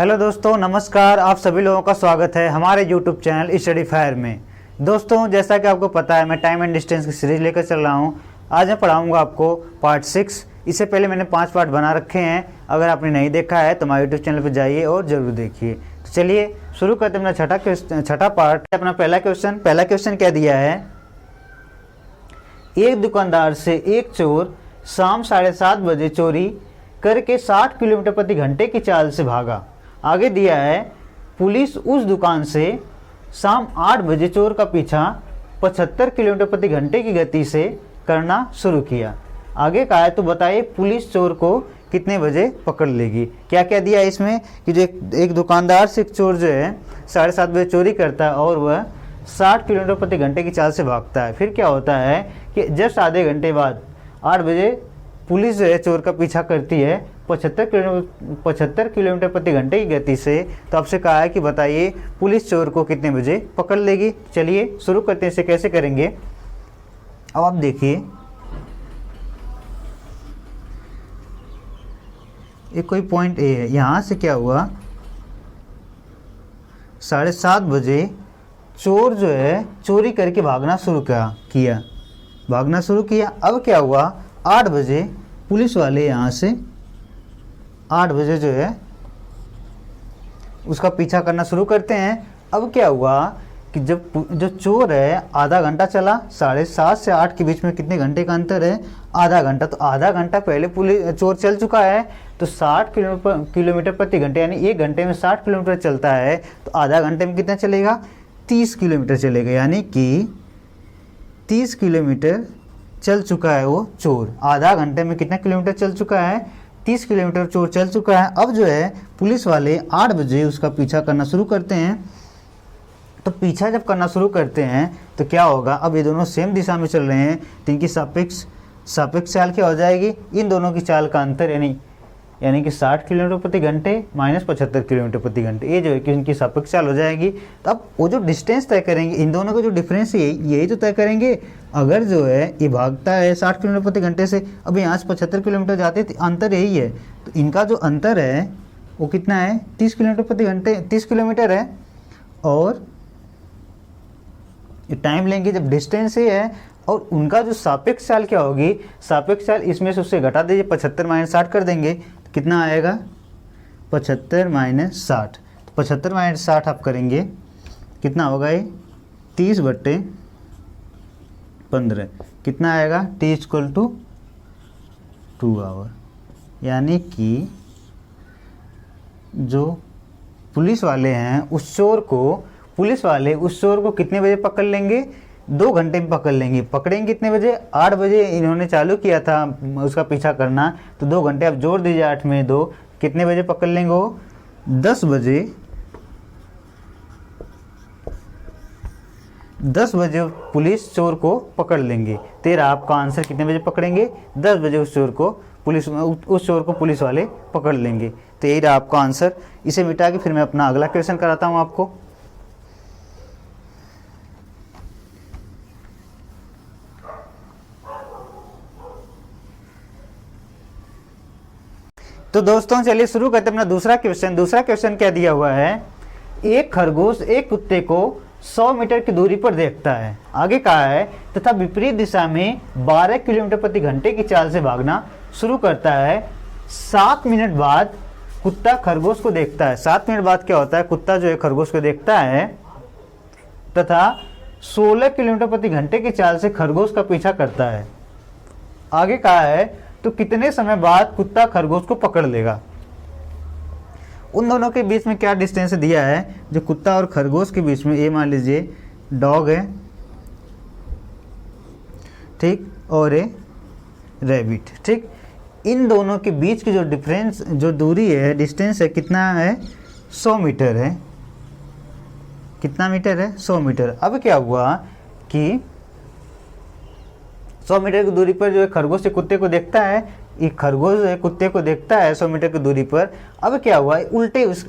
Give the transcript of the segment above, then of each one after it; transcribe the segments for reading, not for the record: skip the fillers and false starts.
Hello दोस्तों, नमस्कार। आप सभी लोगों का स्वागत है हमारे यूट्यूब चैनल स्टडी फायर में। दोस्तों, जैसा कि आपको पता है, मैं टाइम एंड डिस्टेंस की सीरीज लेकर चल रहा हूं। आज मैं पढ़ाऊंगा आपको पार्ट 6। इससे पहले मैंने 5 पार्ट बना रखे हैं। अगर आपने नहीं देखा है तो हमारे यूट्यूब चैनल पर जाइए और ज़रूर देखिए। तो चलिए शुरू करते हैं अपना छठा पार्ट। अपना पहला क्वेश्चन क्या दिया है। एक दुकानदार से एक चोर शाम 7:30 बजे चोरी करके 60 किलोमीटर प्रति घंटे की चाल से भागा। आगे दिया है, पुलिस उस दुकान से शाम 8 बजे चोर का पीछा 75 किलोमीटर प्रति घंटे की गति से करना शुरू किया। आगे कहा है, तो बताइए पुलिस चोर को कितने बजे पकड़ लेगी। क्या क्या दिया है इसमें कि जो एक दुकानदार से एक चोर जो है 7:30 बजे चोरी करता है और वह 60 किलोमीटर प्रति घंटे की चाल से भागता है। फिर क्या होता है कि जस्ट आधे घंटे बाद 8 बजे पुलिस जो है चोर का पीछा करती है 75 किलोमीटर प्रति घंटे की गति से। तो आपसे कहा है कि बताइए पुलिस चोर को कितने बजे पकड़ लेगी। चलिए शुरू करते हैं, इसे कैसे करेंगे। अब आप देखिए, एक कोई पॉइंट ए है, यहाँ से क्या हुआ, 7:30 बजे चोर जो है चोरी करके भागना शुरू किया। अब क्या हुआ, 8 बजे पुलिस वाले यहाँ से 8 बजे जो है उसका पीछा करना शुरू करते हैं। अब क्या हुआ कि जब जो चोर है आधा घंटा चला, 7:30 से 8 के बीच में कितने घंटे का अंतर है, आधा घंटा। तो आधा घंटा पहले पुलिस चोर चल चुका है, तो 60 किलोमीटर प्रति घंटे, यानी 1 घंटे में 60 किलोमीटर चलता है, तो आधा घंटे में कितना चलेगा, 30 किलोमीटर चलेगा। यानी कि 30 किलोमीटर चल चुका है वो चोर। आधा घंटे में कितना किलोमीटर चल चुका है, 30 किलोमीटर चोर चल चुका है। अब जो है पुलिस वाले 8 बजे उसका पीछा करना शुरू करते हैं। तो पीछा जब करना शुरू करते हैं तो क्या होगा, अब ये दोनों सेम दिशा में चल रहे हैं, तो इनकी सापेक्ष चाल क्या हो जाएगी, इन दोनों की चाल का अंतर यानी कि 60 किलोमीटर प्रति घंटे माइनस 75 किलोमीटर प्रति घंटे, ये जो है कि इनकी सापेक्ष चाल हो जाएगी। तो अब वो जो डिस्टेंस तय करेंगे, इन दोनों का जो डिफरेंस है यही तो तय करेंगे। अगर जो है ये भागता है 60 किलोमीटर प्रति घंटे से, अब यहाँ से 75 किलोमीटर जाते हैं, अंतर यही है। तो इनका जो अंतर है वो कितना है, 30 किलोमीटर प्रति घंटे, 30 किलोमीटर है। और टाइम लेंगे जब डिस्टेंस ही है, और उनका जो सापेक्ष चाल क्या होगी, सापेक्ष चाल इसमें से उससे घटा दीजिए, 75 - 60 कर देंगे, तो कितना आएगा, 75 - 60। तो 75 - 60 आप करेंगे, कितना होगा ये, 30/15, कितना आएगा, T = 2 आवर। यानी कि जो पुलिस वाले हैं पुलिस वाले उस चोर को कितने बजे पकड़ लेंगे, 2 घंटे में पकड़ लेंगे। पकड़ेंगे कितने बजे, 8 बजे इन्होंने चालू किया था उसका पीछा करना, तो 2 घंटे आप जोड़ दीजिए, 8 में 2, कितने बजे पकड़ लेंगे वो, 10 बजे पुलिस चोर को पकड़ लेंगे। तेरा आपका आंसर कितने बजे पकड़ेंगे, 10 बजे उस चोर को पुलिस वाले पकड़ लेंगे। तो यही रहा आपका आंसर। इसे मिटा के फिर मैं अपना अगला क्वेश्चन कराता हूँ आपको। तो दोस्तों चलिए शुरू करते हैं अपना दूसरा क्वेश्चन क्या दिया हुआ है, एक खरगोश एक कुत्ते को 100 मीटर की दूरी पर देखता है। आगे कहा है, तथा विपरीत दिशा में 12 किलोमीटर प्रति घंटे की चाल से भागना शुरू करता है। 7 मिनट बाद कुत्ता खरगोश को देखता है। 7 मिनट बाद क्या होता है, कुत्ता जो है खरगोश को देखता है तथा 16 किलोमीटर प्रति घंटे की चाल से खरगोश का पीछा करता है। आगे कहा है, तो कितने समय बाद कुत्ता खरगोश को पकड़ लेगा। उन दोनों के बीच में क्या डिस्टेंस दिया है, जो कुत्ता और खरगोश के बीच में, ये मान लीजिए डॉग है, ठीक, और ये रैबिट, ठीक। इन दोनों के बीच की जो दूरी है, डिस्टेंस है, कितना है, 100 मीटर है। कितना मीटर है, 100 मीटर। अब क्या हुआ कि 100 मीटर की दूरी पर जो है खरगोश से कुत्ते को देखता है, ये खरगोश जो है कुत्ते को देखता है 100 मीटर की दूरी पर। अब क्या हुआ, उल्टे इस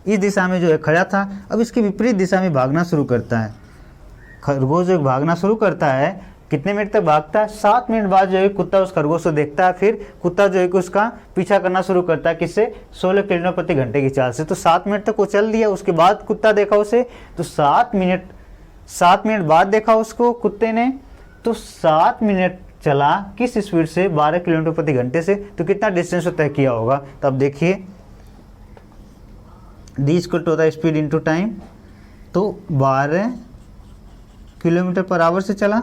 दिशा में जो है खड़ा था, अब इसकी विपरीत दिशा में भागना शुरू करता है। खरगोश जो भागना शुरू करता है कितने मिनट तक भागता है, 7 मिनट बाद जो है कुत्ता उस खरगोश को देखता है, फिर कुत्ता जो है कि उसका पीछा करना शुरू करता है, किससे, 16 किलोमीटर प्रति घंटे की चाल से। तो 7 मिनट तक वो चल दिया, उसके बाद कुत्ता देखा उसे, तो 7 मिनट बाद देखा उसको कुत्ते ने, तो 7 मिनट चला किस स्पीड से, 12 किलोमीटर प्रति घंटे से। तो कितना डिस्टेंस तय किया होगा, तो अब देखिए डी इक्वल टू होता है स्पीड इंटू टाइम, तो 12 किलोमीटर पर आवर से चला,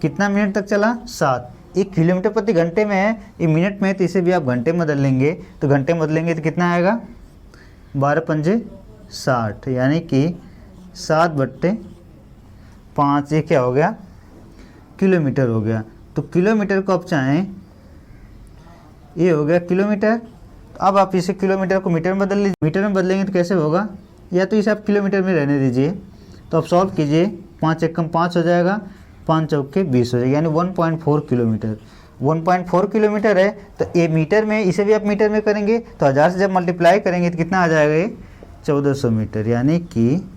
कितना मिनट तक चला, 7। 1 किलोमीटर प्रति घंटे में है, ये मिनट में है, तो इसे भी आप घंटे में बदल लेंगे, तो घंटे में बदलेंगे तो कितना आएगा, 12 पंजे 60, यानी कि 7/5, ये क्या हो गया, किलोमीटर हो गया। तो किलोमीटर को आप चाहें, ये हो गया किलोमीटर। अब आप इसे किलोमीटर को मीटर में बदल लीजिए, मीटर में बदलेंगे तो कैसे होगा, या तो इसे आप किलोमीटर में रहने दीजिए, तो आप सॉल्व कीजिए, 5 एकम 5 हो जाएगा, 5 चौके 20 हो जाएगा, यानी 1.4 किलोमीटर। 1.4 किलोमीटर है, तो ये मीटर में, इसे भी आप मीटर में करेंगे तो 1000 से जब मल्टीप्लाई करेंगे तो कितना आ जाएगा, ये 1400 मीटर। यानी कि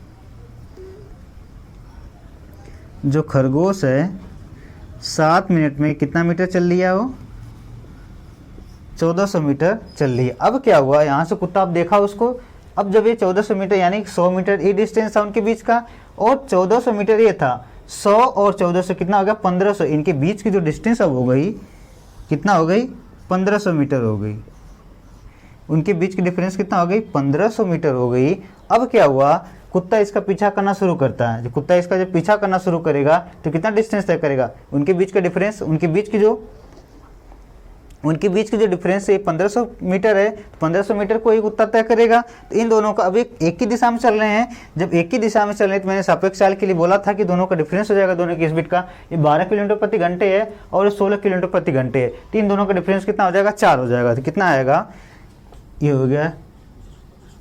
जो खरगोश है 7 मिनट में कितना मीटर चल लिया, वो 1400 मीटर चल रही है। अब क्या हुआ, यहाँ से कुत्ता, अब देखा उसको, अब जब ये 1400 मीटर यानी 100 मीटर ये डिस्टेंस था उनके बीच का, और 1400 मीटर ये था, 100 और 1400 कितना हो गया, 1500। इनके बीच की जो डिस्टेंस अब हो गई, कितना हो गई, 1500 मीटर हो गई। उनके बीच की डिफरेंस कितना हो गई, 1500 मीटर हो गई। अब क्या हुआ, कुत्ता इसका पीछा करना शुरू करता है। कुत्ता इसका जब पीछा करना शुरू करेगा तो कितना डिस्टेंस तय करेगा, उनके बीच का डिफरेंस, उनके बीच की जो डिफरेंस है 1500 मीटर है, तो 1500 मीटर को एक कुत्ता तय करेगा। तो इन दोनों का अब एक ही दिशा में चल रहे हैं, जब एक ही दिशा में चल रहे हैं तो मैंने सापेक्ष चाल के लिए बोला था कि दोनों का डिफरेंस हो जाएगा, दोनों की स्पीड का, ये 12 किलोमीटर प्रति घंटे है और 16 किलोमीटर प्रति घंटे है, तो इन दोनों का डिफरेंस कितना हो जाएगा, 4 हो जाएगा। तो कितना आएगा, ये हो गया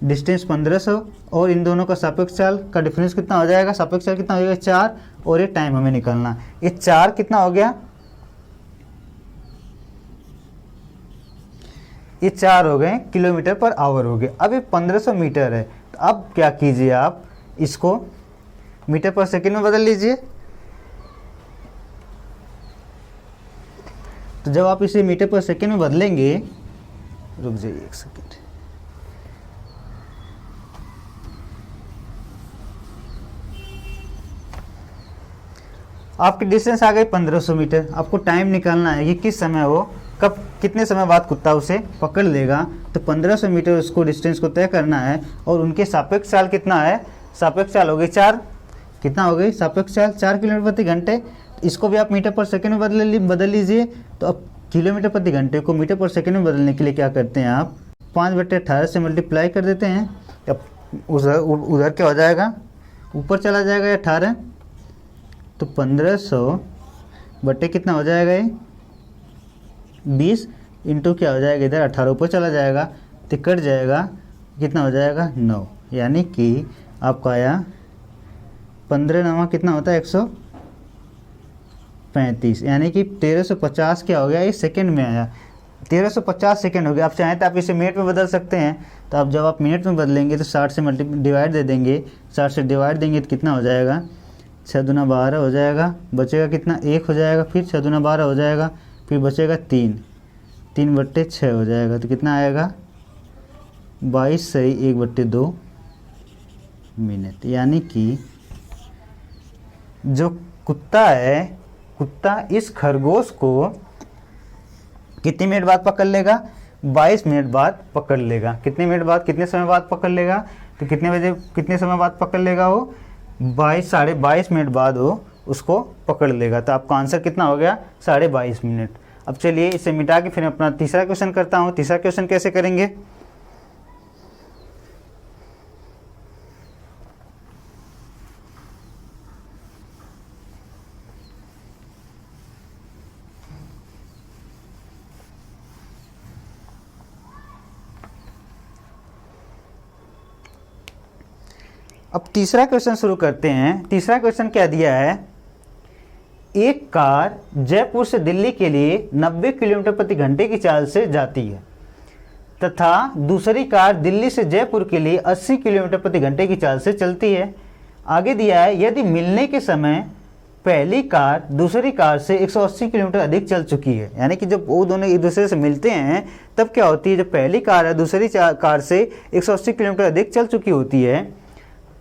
डिस्टेंस 1500 और इन दोनों का सापेक्ष चाल का डिफरेंस कितना हो जाएगा, सापेक्ष चाल कितना हो जाएगा, 4, और ये टाइम हमें निकालना, ये 4 कितना हो गया, ये 4 हो गए किलोमीटर पर आवर हो गए। अब ये 1500 मीटर है, तो अब क्या कीजिए, आप इसको मीटर पर सेकंड में बदल लीजिए। तो जब आप इसे मीटर पर सेकंड में बदलेंगे, रुक जाइए 1 सेकंड, आपकी डिस्टेंस आ गई 1500 मीटर। आपको टाइम निकालना है कि किस समय वो, कब, कितने समय बाद कुत्ता उसे पकड़ लेगा। तो 1500 मीटर उसको डिस्टेंस को तय करना है, और उनके सापेक्ष चाल कितना है, सापेक्ष चाल हो गई 4, कितना हो गई सापेक्ष चाल, 4 किलोमीटर प्रति घंटे। इसको भी आप मीटर पर सेकंड में बदल लीजिए। तो अब किलोमीटर प्रति घंटे को मीटर पर सेकंड में बदलने के लिए क्या करते हैं, आप 5/18 से मल्टीप्लाई कर देते हैं। अब उधर क्या हो जाएगा, ऊपर चला जाएगा 18, तो 1500 बटे कितना हो जाएगा, ये 20 इंटू क्या हो जाएगा, इधर 18 ऊपर चला जाएगा तो कट जाएगा, कितना हो जाएगा 9, यानी कि आपका आया 15 9 कितना होता है 135, यानी कि 1350 क्या हो गया, ये सेकंड में आया, 1350 सेकंड हो गया। आप चाहें तो आप इसे मिनट में बदल सकते हैं। तो आप जब आप मिनट में बदलेंगे तो 60 से डिवाइड दे देंगे, 60 से डिवाइड देंगे तो कितना हो जाएगा, 6 दूना 12 हो जाएगा, बचेगा कितना, 1 हो जाएगा, फिर 6 दूना 12 हो जाएगा, फिर बचेगा 3/6 हो जाएगा। तो कितना आएगा 22 सही 1/2 मिनट। यानी कि जो कुत्ता है, कुत्ता इस खरगोश को कितने मिनट बाद पकड़ लेगा, 22 मिनट बाद पकड़ लेगा। कितने मिनट बाद, कितने समय बाद पकड़ लेगा, तो कितने समय बाद पकड़ लेगा, वो 22 साढ़े 22 मिनट बाद वो उसको पकड़ लेगा। तो आपका आंसर कितना हो गया, 22.5 मिनट। अब चलिए इसे मिटा के फिर अपना तीसरा क्वेश्चन करता हूँ। तीसरा क्वेश्चन कैसे करेंगे, अब तीसरा क्वेश्चन शुरू करते हैं। तीसरा क्वेश्चन क्या दिया है, एक कार जयपुर से दिल्ली के लिए 90 किलोमीटर प्रति घंटे की चाल से जाती है तथा दूसरी कार दिल्ली से जयपुर के लिए 80 किलोमीटर प्रति घंटे की चाल से चलती है। आगे दिया है, यदि मिलने के समय पहली कार दूसरी कार से 180 किलोमीटर अधिक चल चुकी है। यानी कि जब वो दोनों एक दूसरे से मिलते हैं तब क्या होती है, जब पहली कार है दूसरी कार से 180 किलोमीटर अधिक चल चुकी होती है।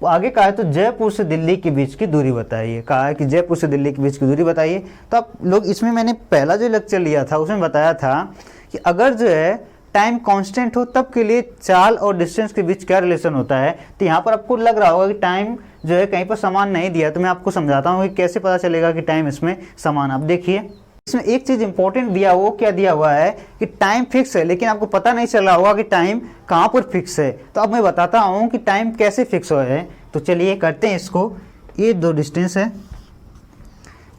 आगे कहा है तो जयपुर से दिल्ली के बीच की दूरी बताइए, कहा है कि जयपुर से दिल्ली के बीच की दूरी बताइए। तो आप लोग इसमें मैंने पहला जो लेक्चर लिया था उसमें बताया था कि अगर जो है टाइम कांस्टेंट हो तब के लिए चाल और डिस्टेंस के बीच क्या रिलेशन होता है। तो यहाँ पर आपको लग रहा होगा कि टाइम जो है कहीं पर समान नहीं दिया, तो मैं आपको समझाता हूँ कि कैसे पता चलेगा कि टाइम इसमें समान। आप देखिए इसमें एक चीज़ इंपॉर्टेंट दिया, वो क्या दिया हुआ है कि टाइम फिक्स है, लेकिन आपको पता नहीं चल रहा होगा कि टाइम कहाँ पर फिक्स है। तो अब मैं बताता हूँ कि टाइम कैसे फिक्स हुआ है। तो चलिए करते हैं इसको। ये दो डिस्टेंस है,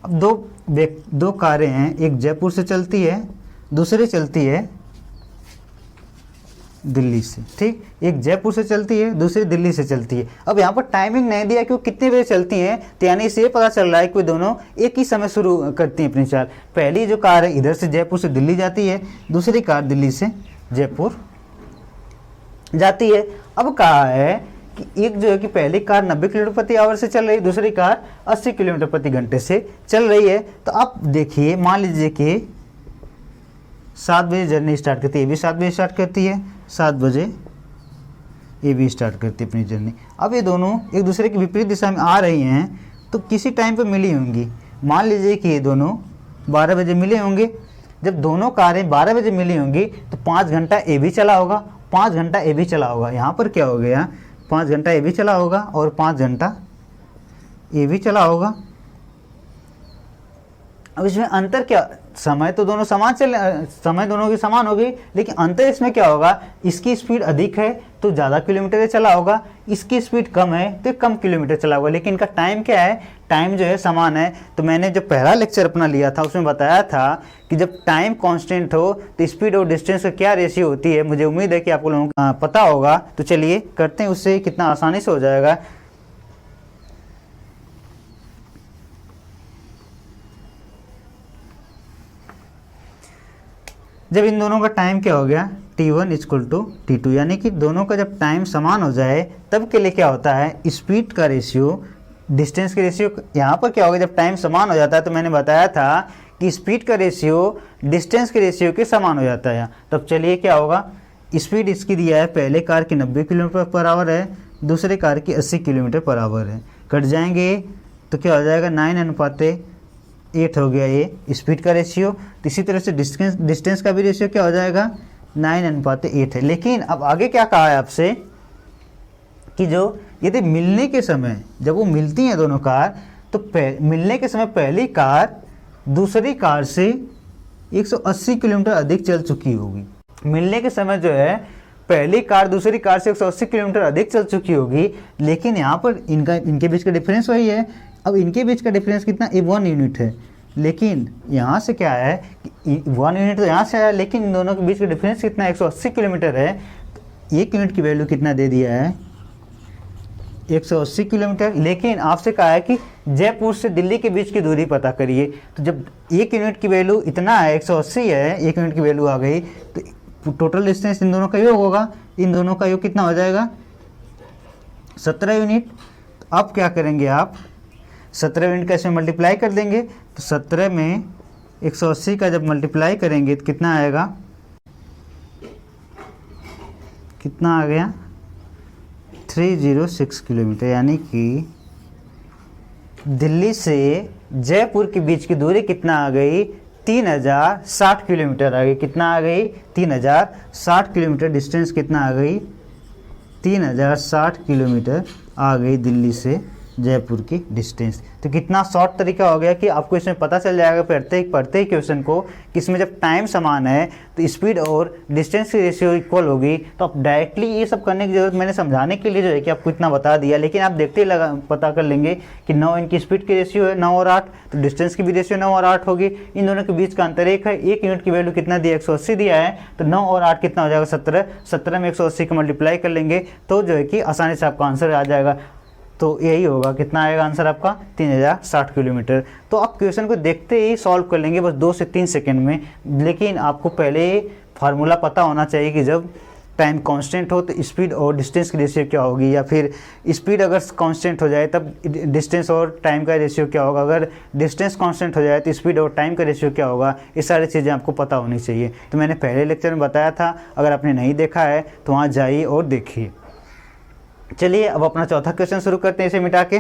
अब दो कारें हैं, एक जयपुर से चलती है दूसरी चलती है दिल्ली से, ठीक। एक जयपुर से चलती है दूसरी दिल्ली से चलती है। अब यहाँ पर टाइमिंग नहीं दिया कि वो कितने बजे चलती हैं, तो यानी इससे ये पता चल रहा है कि वो दोनों एक ही समय शुरू करती हैं अपनी चाल। पहली जो कार है इधर से जयपुर से दिल्ली जाती है, दूसरी कार दिल्ली से जयपुर जाती है। अब कहा है कि एक जो है कि पहली कार 90 किलोमीटर प्रति आवर से चल रही है, दूसरी कार 80 किलोमीटर प्रति घंटे से चल रही है। तो आप देखिए, मान लीजिए कि 7 बजे जर्नी स्टार्ट करती है, ये भी 7 बजे स्टार्ट करती है, 7 बजे ये भी स्टार्ट करती है अपनी जर्नी। अब ये दोनों एक दूसरे की विपरीत दिशा में आ रही हैं तो किसी टाइम पर मिली होंगी। मान लीजिए कि ये दोनों 12 बजे मिले होंगे। जब दोनों कारें 12 बजे मिली होंगी तो 5 घंटा ए भी चला होगा, 5 घंटा ए भी चला होगा। यहाँ पर क्या हो गया, 5 घंटा ए भी चला होगा और 5 घंटा ए भी चला होगा। अब इसमें अंतर क्या, समय तो दोनों समान समय दोनों की समान होगी, लेकिन अंतर इसमें क्या होगा, इसकी स्पीड अधिक है तो ज़्यादा किलोमीटर चला होगा, इसकी स्पीड कम है तो कम किलोमीटर चला होगा, लेकिन इनका टाइम क्या है, टाइम जो है समान है। तो मैंने जो पहला लेक्चर अपना लिया था उसमें बताया था कि जब टाइम कांस्टेंट हो तो स्पीड और डिस्टेंस का क्या रेशियो होती है। मुझे उम्मीद है कि आप लोगों को पता होगा। तो चलिए करते हैं, उससे कितना आसानी से हो जाएगा। जब इन दोनों का टाइम क्या हो गया, T1 इक्वल टू T2, यानी कि दोनों का जब टाइम समान हो जाए तब के लिए क्या होता है, स्पीड का रेशियो डिस्टेंस के रेशियो। यहाँ पर क्या होगा, जब टाइम समान हो जाता है तो मैंने बताया था कि स्पीड का रेशियो डिस्टेंस के रेशियो के समान हो जाता है। तब चलिए क्या होगा, स्पीड इसकी दिया है, पहले कार की 90 किलोमीटर पर आवर है, दूसरे कार की 80 किलोमीटर पर आवर है। कट जाएंगे तो क्या हो जाएगा, 9:8 हो गया ये स्पीड का रेशियो। तो इसी तरह से डिस्टेंस का भी रेशियो क्या हो जाएगा, 9:8 है। लेकिन अब आगे क्या कहा है आपसे कि जो यदि मिलने के समय जब वो मिलती हैं दोनों कार, तो मिलने के समय पहली कार दूसरी कार से 180 किलोमीटर अधिक चल चुकी होगी। मिलने के समय जो है पहली कार दूसरी कार से 180 किलोमीटर अधिक चल चुकी होगी, लेकिन यहाँ पर इनके बीच का डिफरेंस वही है। अब इनके बीच का डिफरेंस कितना, 1 यूनिट है, लेकिन यहाँ से क्या है कि 1 यूनिट तो यहाँ से है, लेकिन इन दोनों के बीच का डिफरेंस कितना, 180 किलोमीटर है। 1 यूनिट की वैल्यू कितना दे दिया है, 180 किलोमीटर। लेकिन आपसे कहा है कि जयपुर से दिल्ली के बीच की दूरी पता करिए। तो जब 1 यूनिट की वैल्यू इतना है, 180 है, 1 यूनिट की वैल्यू आ गई, तो टोटल डिस्टेंस इन दोनों का योग होगा। इन दोनों का योग कितना हो जाएगा, 17 यूनिट। तो अब क्या करेंगे आप, 17 यूनिट का इसमें मल्टीप्लाई कर देंगे। तो 17 में 180 का जब मल्टीप्लाई करेंगे तो कितना आएगा, कितना आ गया, 306 किलोमीटर। यानी कि दिल्ली से जयपुर के बीच की दूरी कितना आ गई, 3060 किलोमीटर आ गई। कितना आ गई, 3060 किलोमीटर। डिस्टेंस कितना आ गई, 3060 किलोमीटर आ गई दिल्ली से जयपुर की डिस्टेंस। तो कितना शॉर्ट तरीका हो गया कि आपको इसमें पता चल जाएगा पढ़ते ही क्वेश्चन को कि इसमें जब टाइम समान है तो स्पीड और डिस्टेंस की रेशियो इक्वल होगी। तो आप डायरेक्टली ये सब करने की जरूरत, मैंने समझाने के लिए जो है कि आपको इतना बता दिया, लेकिन आप देखते ही पता कर लेंगे कि 9 इनकी स्पीड की रेशियो है, 9 और 8, तो डिस्टेंस की भी रेशियो 9 और 8 होगी। इन दोनों के बीच का अंतर 1 है। 1 यूनिट की वैल्यू कितना दिया, 180 दिया है, तो 9 और 8 कितना हो जाएगा, 17। 17 में 180 का मल्टीप्लाई कर लेंगे तो जो है कि आसानी से आपका आंसर आ जाएगा। तो यही होगा, कितना आएगा आंसर आपका, 3060 किलोमीटर। तो आप क्वेश्चन को देखते ही सॉल्व कर लेंगे बस 2 से 3 सेकंड में। लेकिन आपको पहले फार्मूला पता होना चाहिए कि जब टाइम कांस्टेंट हो तो स्पीड और डिस्टेंस की रेशियो क्या होगी, या फिर स्पीड अगर कांस्टेंट हो जाए तब डिस्टेंस और टाइम का रेशियो क्या होगा, अगर डिस्टेंस कांस्टेंट हो जाए तो स्पीड और टाइम का रेशियो क्या होगा, ये सारी चीज़ें आपको पता होनी चाहिए। तो मैंने पहले लेक्चर में बताया था, अगर आपने नहीं देखा है तो वहाँ जाइए और देखिए। चलिए अब अपना चौथा क्वेश्चन शुरू करते हैं इसे मिटा के।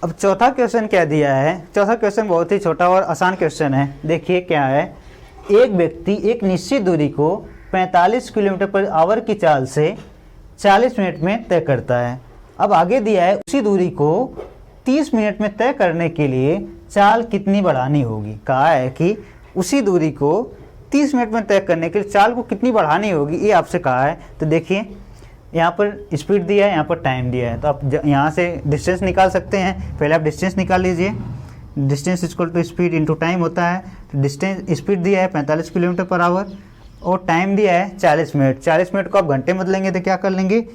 अब चौथा क्वेश्चन क्या दिया है, चौथा क्वेश्चन बहुत ही छोटा और आसान क्वेश्चन है। देखिए क्या है, एक व्यक्ति एक निश्चित दूरी को 45 किलोमीटर पर आवर की चाल से 40 मिनट में तय करता है। अब आगे दिया है उसी दूरी को 30 मिनट में तय करने के लिए चाल कितनी बढ़ानी होगी। कहा है कि उसी दूरी को 30 मिनट में तय करने के लिए चाल को कितनी बढ़ानी होगी, ये आपसे कहा है। तो देखिए यहाँ पर स्पीड दिया है, यहाँ पर टाइम दिया है, तो आप यहाँ से डिस्टेंस निकाल सकते हैं। पहले आप डिस्टेंस निकाल लीजिए, distance equal to speed into time होता है। तो डिस्टेंस स्पीड दिया है 45 किलोमीटर पर आवर और टाइम दिया है 40 मिनट। 40 मिनट को आप घंटे में बदलेंगे तो क्या कर लेंगे,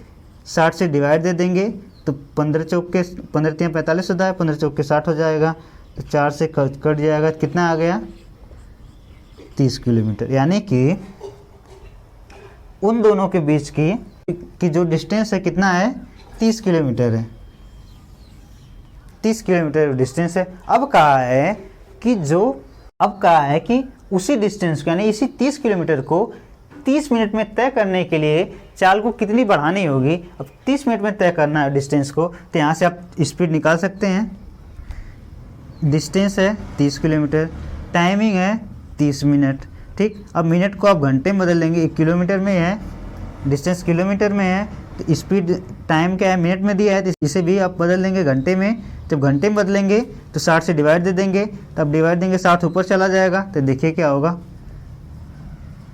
60 से डिवाइड दे देंगे तो 15 चौके 15 3 45 होता है, 15 चौके 60 हो जाएगा, तो 4 से कट जाएगा, कितना आ गया 30 किलोमीटर। यानी कि उन दोनों के बीच की जो डिस्टेंस है कितना है, 30 किलोमीटर है, 30 किलोमीटर डिस्टेंस है। अब कहा है कि उसी डिस्टेंस को यानी इसी 30 किलोमीटर को 30 मिनट में तय करने के लिए चाल को कितनी बढ़ानी होगी। अब 30 मिनट में तय करना है डिस्टेंस को, तो यहाँ से आप स्पीड निकाल सकते हैं। डिस्टेंस है 30 किलोमीटर, टाइमिंग है 30 मिनट, ठीक। अब मिनट को आप घंटे में बदल लेंगे, 1 किलोमीटर में है, डिस्टेंस किलोमीटर में है, तो स्पीड टाइम क्या है मिनट में दिया है, तो इसे भी आप बदल लेंगे घंटे में। जब घंटे में बदलेंगे तो 60 से डिवाइड दे देंगे, तब डिवाइड देंगे 60 ऊपर चला जाएगा, तो देखिए क्या होगा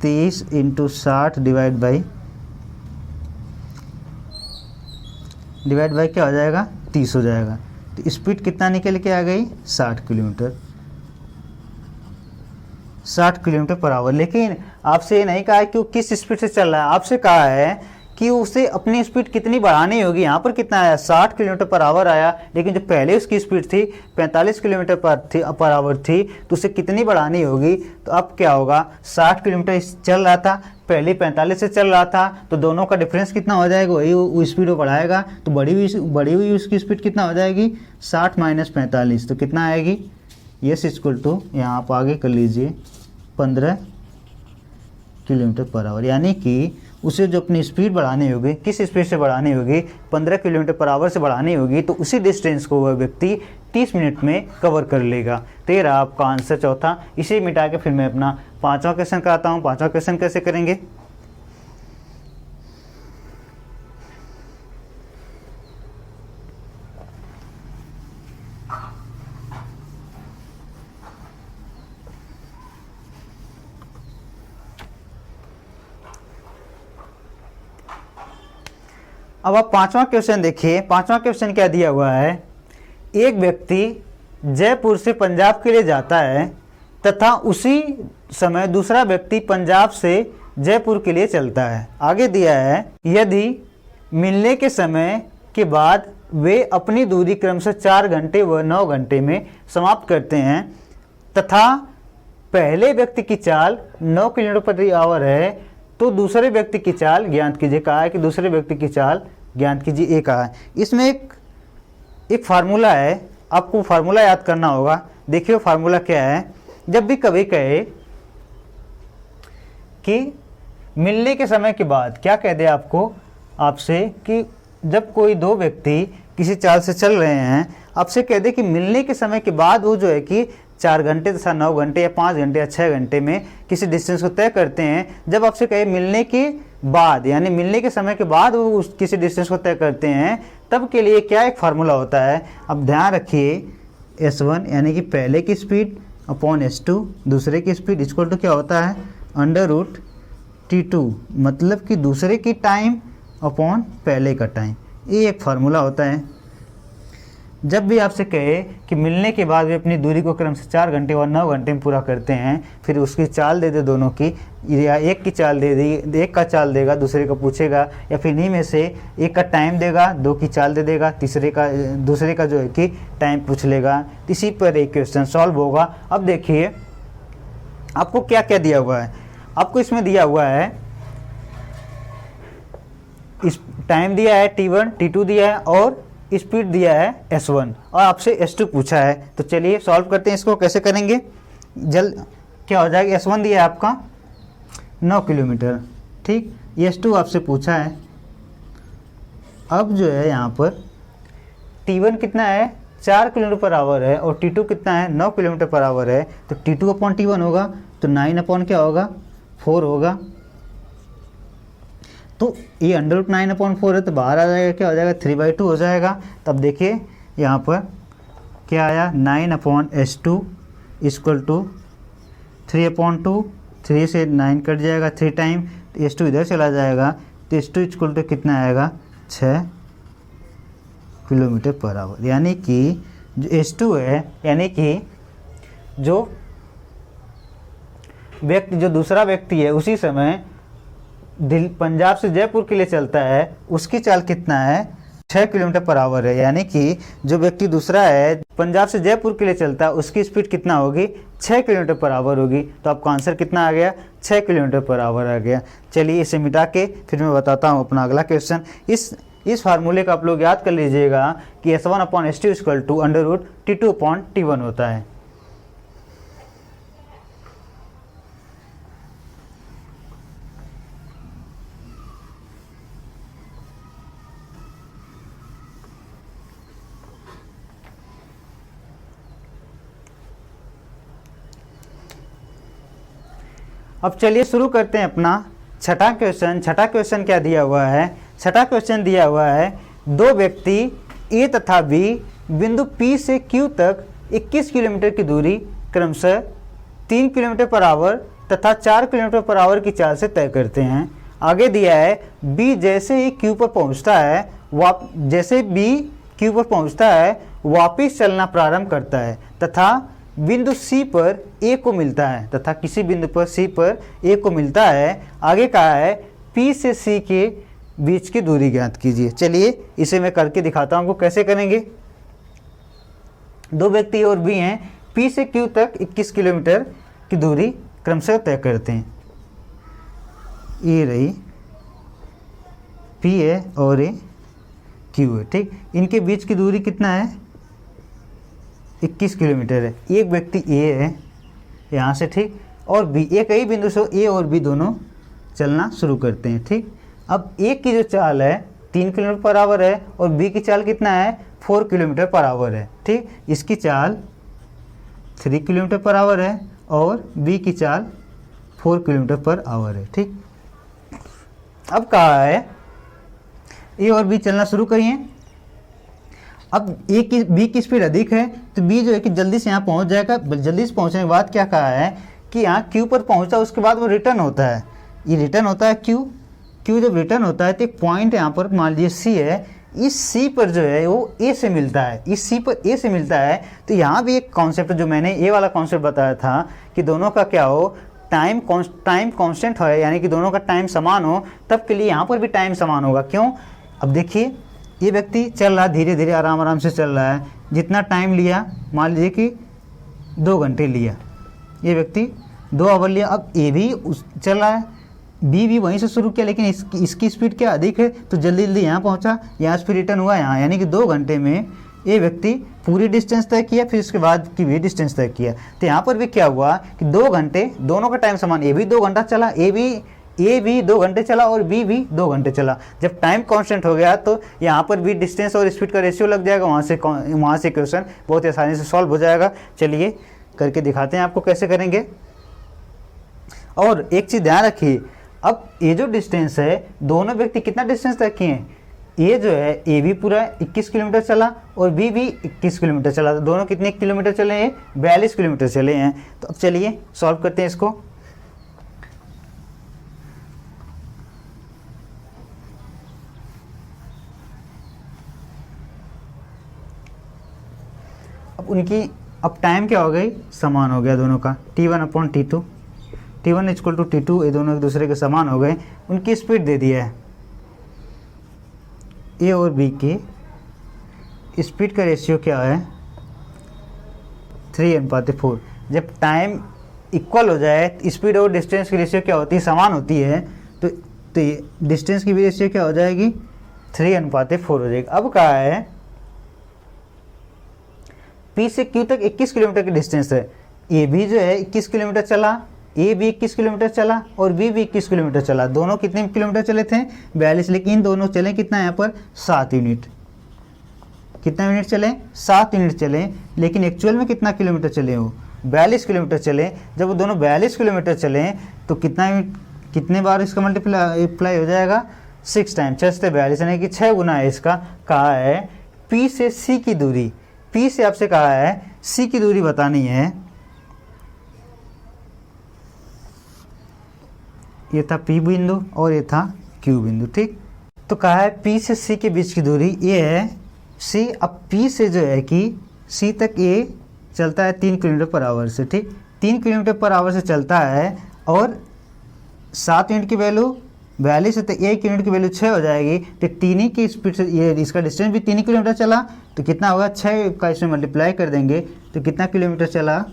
30 × 60 डिवाइड बाई क्या हो जाएगा 30 हो जाएगा। तो स्पीड कितना निकल के आ गई 60 किलोमीटर, 60 किलोमीटर पर आवर। लेकिन आपसे ये नहीं कहा है कि वो किस स्पीड से चल रहा है, आपसे कहा है कि उसे अपनी स्पीड कितनी बढ़ानी होगी। यहाँ पर कितना आया 60 किलोमीटर पर आवर आया, लेकिन जो पहले उसकी स्पीड थी 45 किलोमीटर पर आवर थी, तो उसे कितनी बढ़ानी होगी। तो अब क्या होगा, 60 किलोमीटर चल रहा था, पहले 45 से चल रहा था, तो दोनों का डिफरेंस कितना हो जाएगा, वही वो स्पीड वो बढ़ाएगा, तो बढ़ी हुई उसकी स्पीड कितना हो जाएगी 60 - 45, तो कितना आएगी, यस इक्वल टू यहाँ आप आगे कर लीजिए 15 किलोमीटर पर आवर। यानी कि उसे जो अपनी स्पीड बढ़ानी होगी, किस स्पीड से बढ़ानी होगी, 15 किलोमीटर पर आवर से बढ़ानी होगी, तो उसी डिस्टेंस को वह व्यक्ति 30 मिनट में कवर कर लेगा। तो ये रहा आपका आंसर चौथा। इसे मिटा के फिर मैं अपना पांचवा क्वेश्चन कराता हूँ। पांचवा क्वेश्चन कैसे करेंगे, अब आप पांचवा क्वेश्चन देखिए। पांचवा क्वेश्चन क्या दिया हुआ है, एक व्यक्ति जयपुर से पंजाब के लिए जाता है तथा उसी समय दूसरा व्यक्ति पंजाब से जयपुर के लिए चलता है। आगे दिया है यदि मिलने के समय के बाद वे अपनी दूरी क्रमशः 4 घंटे व 9 घंटे में समाप्त करते हैं तथा पहले व्यक्ति की चाल 9 किलोमीटर प्रति आवर है, तो दूसरे व्यक्ति की चाल ज्ञात कीजिए। कहा है कि दूसरे व्यक्ति की चाल ज्ञात कीजिए, ये कहा है। इसमें एक फार्मूला है, आपको फार्मूला याद करना होगा। देखिए फार्मूला क्या है, जब भी कभी कहे कि मिलने के समय के बाद, क्या कह दे आपसे कि जब कोई दो व्यक्ति किसी चाल से चल रहे हैं, आपसे कह दे कि मिलने के समय के बाद वो जो है कि 4 घंटे तथा 9 घंटे या 5 घंटे या 6 घंटे में किसी डिस्टेंस को तय करते हैं। जब आपसे कहे मिलने के बाद, यानी मिलने के समय के बाद वो किसी डिस्टेंस को तय करते हैं, तब के लिए क्या एक फार्मूला होता है। अब ध्यान रखिए S1 यानी कि पहले की स्पीड अपॉन S2 दूसरे की स्पीड इक्वल टू क्या होता है √T2, मतलब कि दूसरे की टाइम अपॉन पहले का टाइम, ये एक फार्मूला होता है। जब भी आपसे कहे कि मिलने के बाद वे अपनी दूरी को क्रम से 4 घंटे और 9 घंटे में पूरा करते हैं, फिर उसकी चाल दे दे दोनों की, या एक की चाल दे दी, एक का चाल देगा, दूसरे को पूछेगा, या फिर इन्हीं में से एक का टाइम देगा, दो की चाल दे देगा, दूसरे का जो है कि टाइम पूछ लेगा। इसी पर एक क्वेश्चन सॉल्व होगा। अब देखिए आपको क्या क्या दिया हुआ है। आपको इसमें दिया हुआ है, इस टाइम दिया है t1, t2 दिया है और स्पीड दिया है s1 और आपसे s2 पूछा है। तो चलिए सॉल्व करते हैं। इसको कैसे करेंगे, क्या हो जाएगा, s1 दिया है आपका 9 किलोमीटर, ठीक, s2 आपसे पूछा है। अब जो है यहाँ पर t1 कितना है, 4 किलोमीटर पर आवर है और t2 कितना है, 9 किलोमीटर पर आवर है। तो t2 अपॉन t1 होगा, तो 9 अपॉन क्या होगा, 4 होगा। तो ये √9/4 है, तो बाहर आ जाएगा, क्या हो जाएगा, 3/2 हो जाएगा। तब देखिए यहाँ पर क्या आया, 9/s2 इक्वल टू 3/2, 3 से 9 कट जाएगा 3 टाइम, तो s2 इधर चला जाएगा, तो s2 इक्वल टू कितना आएगा, 6 किलोमीटर पर आवर। यानी कि जो s2 है, यानी कि जो दूसरा व्यक्ति है उसी समय पंजाब से जयपुर के लिए चलता है, उसकी चाल कितना है, 6 किलोमीटर पर आवर है। यानी कि जो व्यक्ति दूसरा है पंजाब से जयपुर के लिए चलता है, उसकी स्पीड कितना होगी, 6 किलोमीटर पर आवर होगी। तो आपका आंसर कितना आ गया, 6 किलोमीटर पर आवर आ गया। चलिए इसे मिटा के फिर मैं बताता हूँ अपना अगला क्वेश्चन। इस फार्मूले का आप लोग याद कर लीजिएगा कि s1/s2 इक्वल टू √t2/t1 होता है। अब चलिए शुरू करते हैं अपना छठा क्वेश्चन। छठा क्वेश्चन क्या दिया हुआ है, छठा क्वेश्चन दिया हुआ है, दो व्यक्ति ए तथा बी बिंदु P से Q तक 21 किलोमीटर की दूरी क्रमशः 3 किलोमीटर पर आवर तथा 4 किलोमीटर पर आवर की चाल से तय करते हैं। आगे दिया है B जैसे ही Q पर पहुंचता है वापिस चलना प्रारंभ करता है तथा बिंदु C पर A को मिलता है, तथा किसी बिंदु पर C पर A को मिलता है। आगे कहा है P से C के बीच की दूरी ज्ञात कीजिए। चलिए इसे मैं करके दिखाता हूँ आपको कैसे करेंगे। दो व्यक्ति और B हैं, P से Q तक 21 किलोमीटर की दूरी क्रमशः तय करते हैं। ये रही P है और ये Q है, ठीक। इनके बीच की दूरी कितना है, 21 किलोमीटर है। एक व्यक्ति A है यहाँ से, ठीक, और B, एक ही बिंदु से A और B दोनों चलना शुरू करते हैं, ठीक। अब A की जो चाल है 3 किलोमीटर पर आवर है और B की चाल कितना है, 4 किलोमीटर पर आवर है, ठीक। इसकी चाल 3 किलोमीटर पर आवर है और B की चाल 4 किलोमीटर पर आवर है, ठीक। अब कहा है A और B चलना शुरू करिए। अब B की स्पीड अधिक है तो B जो है कि जल्दी से यहाँ पहुँच जाएगा। जल्दी से पहुँचने के बाद क्या कहा है कि यहाँ Q पर पहुँचा, उसके बाद वो रिटर्न होता है। ये रिटर्न होता है Q जब रिटर्न होता है तो एक पॉइंट यहाँ पर मान लीजिए C है, इस C पर जो है वो A से मिलता है, इस C पर A से मिलता है। तो यहाँ भी एक कॉन्सेप्ट जो मैंने ये वाला कॉन्सेप्ट बताया था कि दोनों का क्या हो, टाइम कांस्टेंट हो, यानी कि दोनों का टाइम समान हो, तब के लिए यहाँ पर भी टाइम समान होगा। क्यों, अब देखिए ये व्यक्ति चल रहा है, धीरे धीरे आराम से चल रहा है। जितना टाइम लिया, मान लीजिए कि 2 घंटे लिया, ये व्यक्ति 2 आवर लिया। अब ए भी चल रहा है, बी भी वहीं से शुरू किया, लेकिन इसकी स्पीड क्या अधिक है तो जल्दी जल्दी यहाँ पहुँचा, यहाँ से फिर रिटर्न हुआ यहाँ, यानी कि 2 घंटे में ये व्यक्ति पूरी डिस्टेंस तय किया, फिर उसके बाद की भी डिस्टेंस तय किया। तो यहाँ पर भी क्या हुआ कि 2 घंटे, दोनों का टाइम समान, ए भी 2 घंटा चला, ए भी 2 घंटे चला और बी भी 2 घंटे चला। जब टाइम कांस्टेंट हो गया तो यहाँ पर भी डिस्टेंस और स्पीड का रेशियो लग जाएगा, वहाँ से क्वेश्चन बहुत आसानी से सॉल्व हो जाएगा। चलिए करके दिखाते हैं आपको कैसे करेंगे। और एक चीज़ ध्यान रखिए, अब ये जो डिस्टेंस है, दोनों व्यक्ति कितना डिस्टेंस तय किए हैं, ये जो है ए भी पूरा 21 किलोमीटर चला और बी भी 21 किलोमीटर चला, तो दोनों कितने किलोमीटर चले हैं, 42 किलोमीटर चले हैं। तो अब चलिए सॉल्व करते हैं इसको। उनकी अब टाइम क्या हो गई, समान हो गया दोनों का, T1/T2, T1 = T2, ये दोनों एक दूसरे के समान हो गए। उनकी स्पीड दे दिया है, ए और बी की स्पीड का रेशियो क्या है, 3:4। जब टाइम इक्वल हो जाए, स्पीड और डिस्टेंस की रेशियो क्या होती है, समान होती है, तो ये डिस्टेंस की भी रेशियो क्या हो जाएगी, 3:4 हो जाएगी। अब कहा है P से Q तक 21 किलोमीटर की डिस्टेंस है। ए भी जो है 21 किलोमीटर चला, ए भी 21 किलोमीटर चला और बी भी 21 किलोमीटर चला। दोनों कितने किलोमीटर चले थे, 42, लेकिन इन दोनों चले कितना, यहाँ पर 7 यूनिट। कितना यूनिट चले, 7 यूनिट चले, लेकिन एक्चुअल में कितना किलोमीटर चले, वो 42 किलोमीटर चले। जब वो दोनों 42 किलोमीटर चले तो कितने बार इसका मल्टीप्लाई हो जाएगा, 6 टाइम, 6 से 42 यानी कि 6 गुना है इसका। कहा है P से C की दूरी, P से आपसे कहा है C की दूरी बतानी है। ये था P बिंदु और ये था Q बिंदु, ठीक। तो कहा है P से C के बीच की दूरी ये है C। अब P से जो है कि C तक ये चलता है 3 किलोमीटर/आवर से, ठीक, 3 किलोमीटर/आवर से चलता है और 7 यूनिट की वैल्यू 42 है तो 1 यूनिट की वैल्यू 6 हो जाएगी। तो 3 ही की स्पीड से ये इसका डिस्टेंस भी 3 किलोमीटर चला, तो कितना होगा, 6 का इसमें मल्टीप्लाई कर देंगे तो कितना किलोमीटर चला,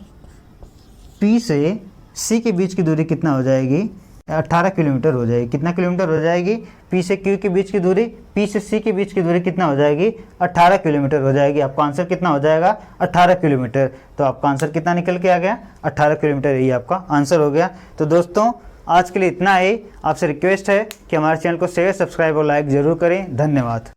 P से C के बीच की दूरी कितना हो जाएगी, 18 किलोमीटर हो जाएगी। कितना किलोमीटर हो जाएगी, P से Q के बीच की दूरी, P से C के बीच की दूरी कितना हो जाएगी, 18 किलोमीटर हो जाएगी। आपका आंसर कितना हो जाएगा, 18 किलोमीटर। तो आपका आंसर कितना निकल के आ गया, 18 किलोमीटर, यही आपका आंसर हो गया। तो दोस्तों आज के लिए इतना ही। आपसे रिक्वेस्ट है कि हमारे चैनल को शेयर, सब्सक्राइब और लाइक ज़रूर करें। धन्यवाद।